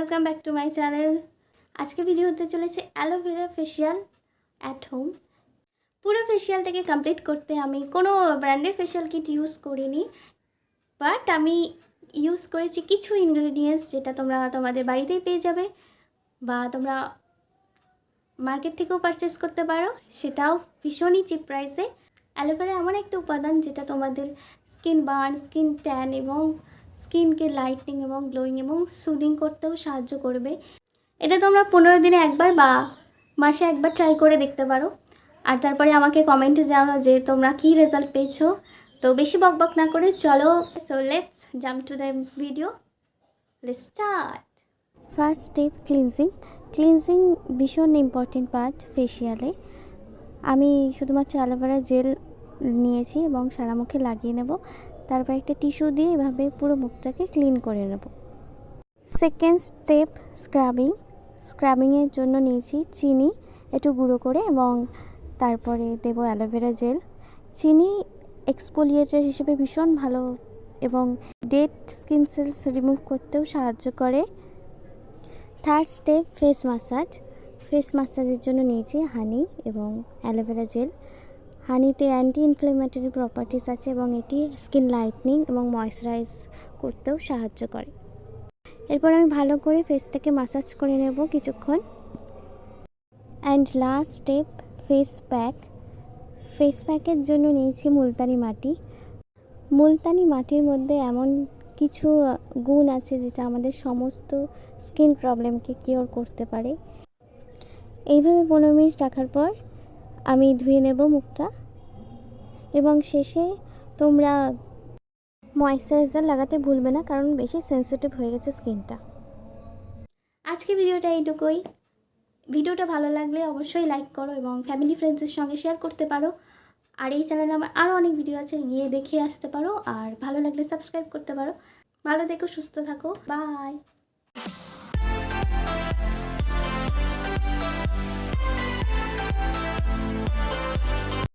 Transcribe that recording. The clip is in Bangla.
Welcome back to my channel. আজকে ভিডিও হতে চলেছে অ্যালোভেরা ফেশিয়াল অ্যাট হোম। পুরো ফেশিয়ালটাকে কমপ্লিট করতে আমি কোনো ব্র্যান্ডের ফেশিয়াল কিট ইউজ করিনি, বাট আমি ইউজ করেছি কিছু ইনগ্রেডিয়েন্টস যেটা তোমরা তোমাদের বাড়িতেই পেয়ে যাবে বা তোমরা মার্কেট থেকেও পারচেস করতে পারো, সেটাও ভীষণই চিপ প্রাইসে। অ্যালোভেরা এমন একটা উপাদান যেটা তোমাদের স্কিন বার্ন, স্কিন ট্যান এবং স্কিনকে লাইটনিং এবং গ্লোয়িং এবং সুদিং করতেও সাহায্য করবে। এটা তোমরা 15 দিনে একবার বা মাসে একবার ট্রাই করে দেখতে পারো, আর তারপরে আমাকে কমেন্টে জানাও যে তোমরা কী রেজাল্ট পেয়েছো। তো বেশি বকবক না করে চলো, so let's jump to the video, let's start. First step cleansing ভীষণ ইম্পর্টেন্ট পার্ট ফেশিয়ালে। আমি শুধুমাত্র অ্যালোভেরা জেল নিয়েছি এবং সারা মুখে লাগিয়ে নেব, তারপর একটা টিস্যু দিয়ে এভাবে পুরো মুখটাকে ক্লিন করে নেব। সেকেন্ড স্টেপ স্ক্রাবিংয়ের জন্য নিয়েছি চিনি একটু গুঁড়ো করে এবং তারপরে দেব অ্যালোভেরা জেল। চিনি এক্সফোলিয়েটার হিসেবে ভীষণ ভালো এবং ডেড স্কিন সেলস রিমুভ করতেও সাহায্য করে। থার্ড স্টেপ ফেস মাসাজের জন্য নিয়েছি হানি এবং অ্যালোভেরা জেল। হানিতে অ্যান্টি ইনফ্লেমেটরি প্রপার্টিস আছে এবং এটি স্কিন লাইটনিং এবং ময়েশ্চারাইজ করতেও সাহায্য করে। এরপর আমি ভালো করে ফেসটাকে মাসাজ করে নেব কিছুক্ষণ। অ্যান্ড লাস্ট স্টেপ ফেস প্যাকের জন্য নিয়েছি মুলতানি মাটির মধ্যে এমন কিছু গুণ আছে যেটা আমাদের সমস্ত স্কিন প্রবলেমকে কিওর করতে পারে। এইভাবে 15 মিনিট রাখার পর আমি ধুয়ে নেব মুখটা এবং শেষে তোমরা ময়েশ্চারাইজার লাগাতে ভুলবে না, কারণ বেশি সেন্সিটিভ হয়ে গেছে স্কিনটা। আজকে ভিডিওটা এইটুকুই। ভিডিওটা ভালো লাগলে অবশ্যই লাইক করো এবং ফ্যামিলি ফ্রেন্ডসের সঙ্গে শেয়ার করতে পারো। আর এই চ্যানেলে আমার আরও অনেক ভিডিও আছে, গিয়ে দেখে আসতে পারো। আর ভালো লাগলে সাবস্ক্রাইব করতে পারো। ভালো থেকো, সুস্থ থাকো, বাই।